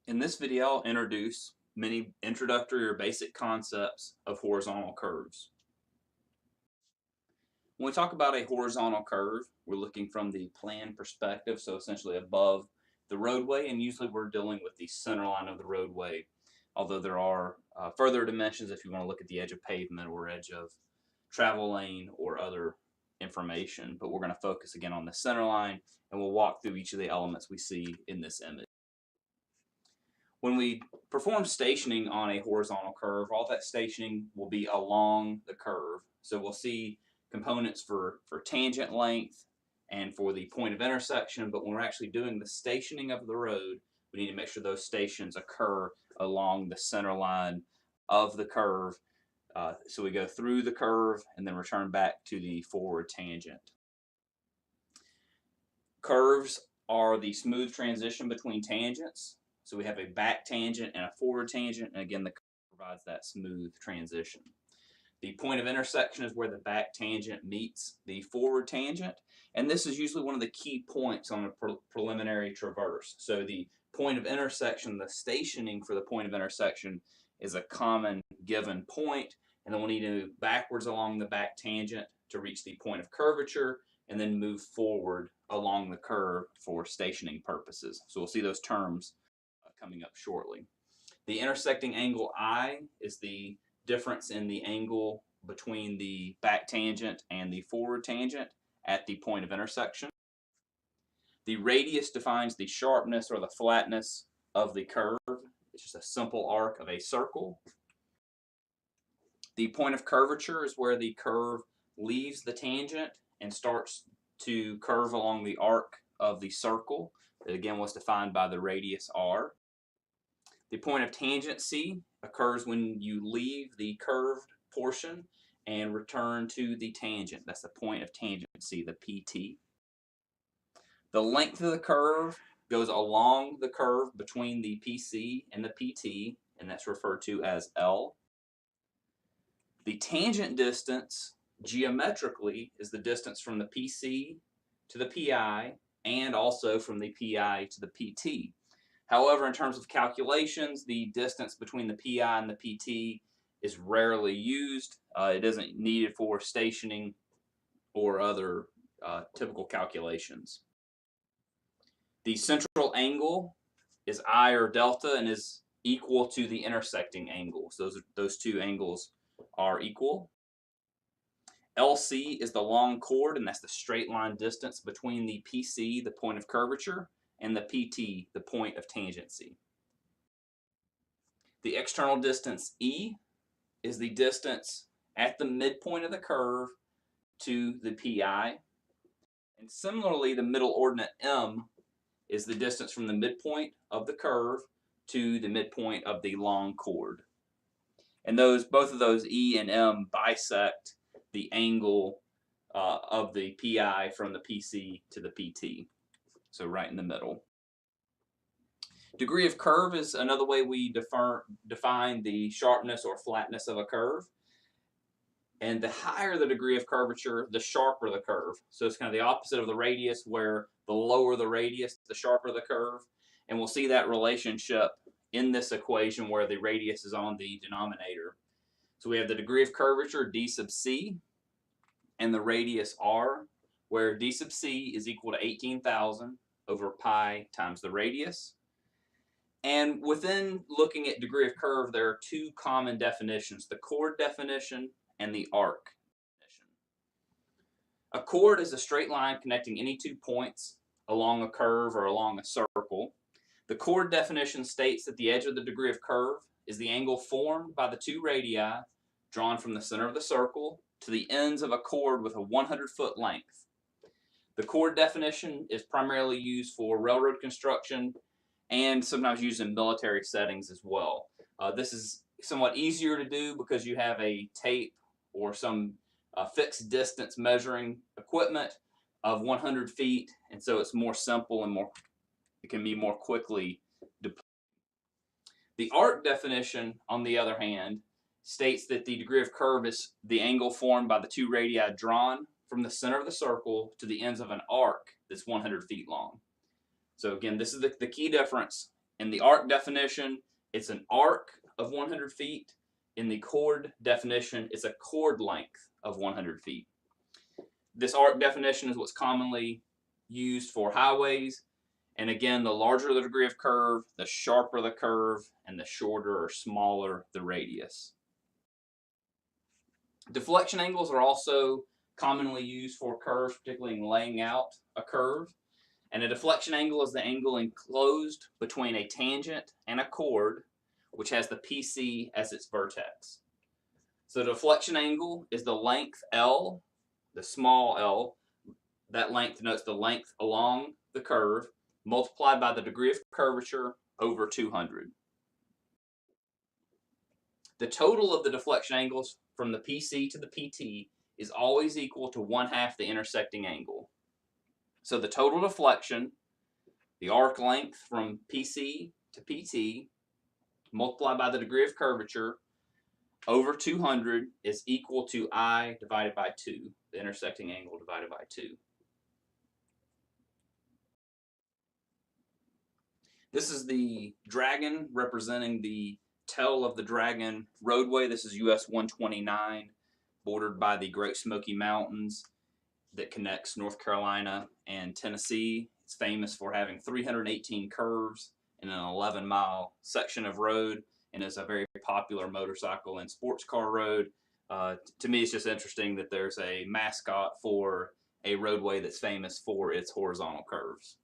In this video, I'll introduce many introductory or basic concepts of horizontal curves. When we talk about a horizontal curve, we're looking from the plan perspective, so essentially above the roadway, and usually we're dealing with the center line of the roadway, although there are further dimensions if you want to look at the edge of pavement or edge of travel lane or other information, but we're going to focus again on the center line, and we'll walk through each of the elements we see in this image. When we perform stationing on a horizontal curve, all that stationing will be along the curve. So we'll see components for tangent length and for the point of intersection, but when we're actually doing the stationing of the road, we need to make sure those stations occur along the center line of the curve. So we go through the curve and then return back to the forward tangent. Curves are the smooth transition between tangents. So we have a back tangent and a forward tangent, and again, the curve provides that smooth transition. The point of intersection is where the back tangent meets the forward tangent, and this is usually one of the key points on a preliminary traverse. So the point of intersection, the stationing for the point of intersection is a common given point, and then we'll need to move backwards along the back tangent to reach the point of curvature, and then move forward along the curve for stationing purposes. So we'll see those terms coming up shortly. The intersecting angle I is the difference in the angle between the back tangent and the forward tangent at the point of intersection. The radius defines the sharpness or the flatness of the curve. It's just a simple arc of a circle. The point of curvature is where the curve leaves the tangent and starts to curve along the arc of the circle that again was defined by the radius r. The point of tangency occurs when you leave the curved portion and return to the tangent. That's the point of tangency, the PT. The length of the curve goes along the curve between the PC and the PT, and that's referred to as L. The tangent distance geometrically is the distance from the PC to the PI and also from the PI to the PT. However, in terms of calculations, the distance between the PI and the PT is rarely used. It isn't needed for stationing or other typical calculations. The central angle is I or delta and is equal to the intersecting angle. So those two angles are equal. LC is the long chord, and that's the straight line distance between the PC, the point of curvature, and the PT, the point of tangency. The external distance E is the distance at the midpoint of the curve to the PI. And similarly, the middle ordinate M is the distance from the midpoint of the curve to the midpoint of the long chord. And both of those E and M bisect the angle of the PI from the PC to the PT. So right in the middle. Degree of curve is another way we define the sharpness or flatness of a curve. And the higher the degree of curvature, the sharper the curve. So it's kind of the opposite of the radius, where the lower the radius, the sharper the curve. And we'll see that relationship in this equation where the radius is on the denominator. So we have the degree of curvature, d sub c, and the radius r, where d sub c is equal to 18,000 over pi times the radius. And within looking at degree of curve, there are two common definitions, the chord definition and the arc definition. A chord is a straight line connecting any 2 points along a curve or along a circle. The chord definition states that the edge of the degree of curve is the angle formed by the 2 radii drawn from the center of the circle to the ends of a chord with a 100-foot length. The chord definition is primarily used for railroad construction and sometimes used in military settings as well. This is somewhat easier to do because you have a tape or some fixed distance measuring equipment of 100 feet, and so it's more simple and it can be more quickly deployed. The arc definition, on the other hand, states that the degree of curve is the angle formed by the 2 radii drawn from the center of the circle to the ends of an arc that's 100 feet long. So again, this is the key difference In the arc definition, it's an arc of 100 feet. In the chord definition, it's a chord length of 100 feet. This arc definition is what's commonly used for highways. And again, the larger the degree of curve, the sharper the curve, and the shorter or smaller the radius. Deflection angles are also commonly used for curves, particularly in laying out a curve. And a deflection angle is the angle enclosed between a tangent and a chord, which has the PC as its vertex. So the deflection angle is the length L, the small l. That length denotes the length along the curve, multiplied by the degree of curvature over 200. The total of the deflection angles from the PC to the PT is always equal to 1/2 the intersecting angle. So the total deflection, the arc length from PC to PT, multiplied by the degree of curvature over 200 is equal to I divided by 2, the intersecting angle divided by 2. This is the dragon representing the tail of the dragon roadway. This is US 129, bordered by the Great Smoky Mountains that connects North Carolina and Tennessee. It's famous for having 318 curves in an 11-mile section of road, and is a very popular motorcycle and sports car road. To me, it's just interesting that there's a mascot for a roadway that's famous for its horizontal curves.